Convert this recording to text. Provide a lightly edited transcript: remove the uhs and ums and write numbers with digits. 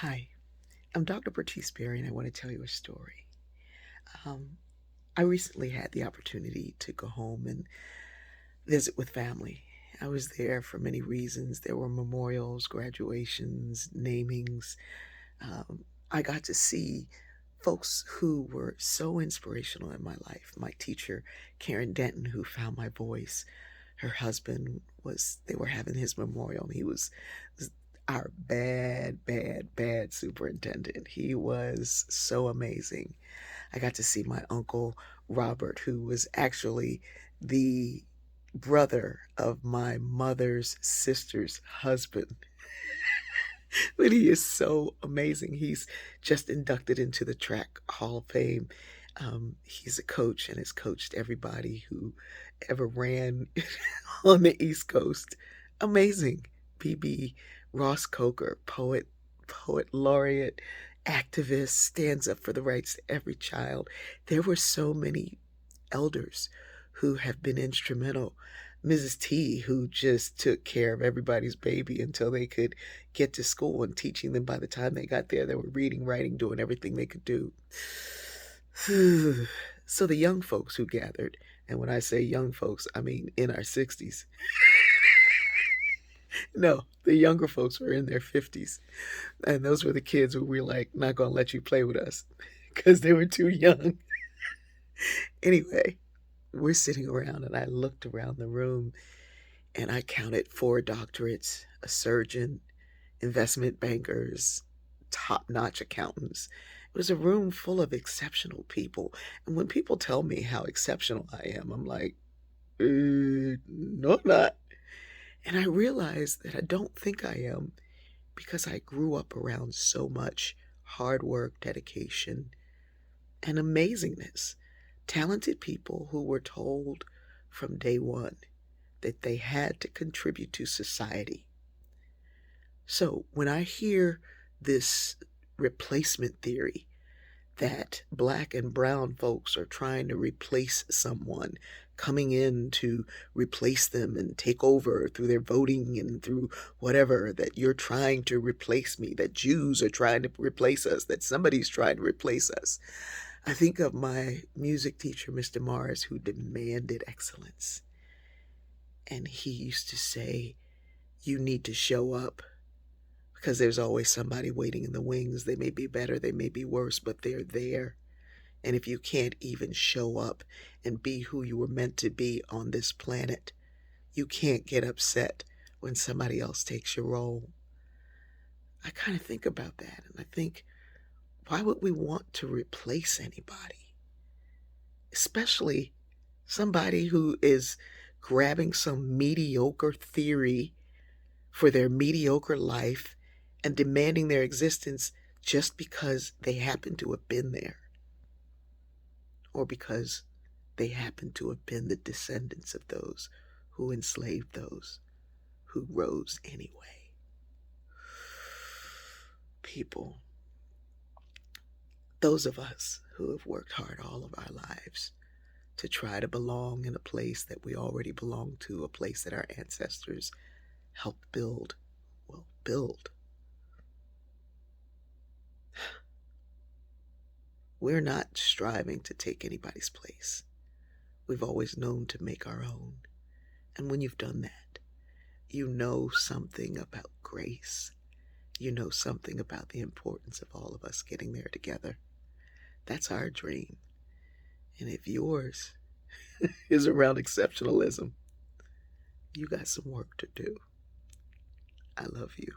Hi, I'm Dr. Bertice Berry, and I want to tell you a story. Um, I recently had the opportunity to go home and visit with family. I was there for many reasons. There were memorials, graduations, namings. I got to see folks who were so inspirational in my life. My teacher, Karen Denton, who found my voice. Her husband they were having his memorial, and he was our bad superintendent. He was so amazing. I got to see my uncle Robert, who was actually the brother of my mother's sister's husband. But he is so amazing. He's just inducted into the Track Hall of Fame. He's a coach and has coached everybody who ever ran on the East Coast. Amazing. PB Ross Coker, poet laureate, activist, stands up for the rights of every child. There were so many elders who have been instrumental. Mrs. T, who just took care of everybody's baby until they could get to school, and teaching them by the time they got there, they were reading, writing, doing everything they could do. So the young folks who gathered, and when I say young folks, I mean in our 60s. No, the younger folks were in their 50s. And those were the kids who were like, not going to let you play with us because they were too young. Anyway, we're sitting around, and I looked around the room and I counted 4 doctorates, a surgeon, investment bankers, top-notch accountants. It was a room full of exceptional people. And when people tell me how exceptional I am, I'm like, no, I'm not. And I realized that I don't think I am because I grew up around so much hard work, dedication, and amazingness. Talented people who were told from day one that they had to contribute to society. So when I hear this replacement theory that black and brown folks are trying to replace someone, coming in to replace them and take over through their voting and through whatever, that you're trying to replace me, that Jews are trying to replace us, that somebody's trying to replace us. I think of my music teacher, Mr. Morris, who demanded excellence. And he used to say, you need to show up because there's always somebody waiting in the wings. They may be better, they may be worse, but they're there. And if you can't even show up and be who you were meant to be on this planet, you can't get upset when somebody else takes your role. I kind of think about that, and I think, why would we want to replace anybody? Especially somebody who is grabbing some mediocre theory for their mediocre life and demanding their existence just because they happen to have been there, or because they happen to have been the descendants of those who enslaved those who rose anyway. People, those of us who have worked hard all of our lives to try to belong in a place that we already belong to, a place that our ancestors helped build. Well, build. We're not striving to take anybody's place. We've always known to make our own. And when you've done that, you know something about grace. You know something about the importance of all of us getting there together. That's our dream. And if yours is around exceptionalism, you got some work to do. I love you.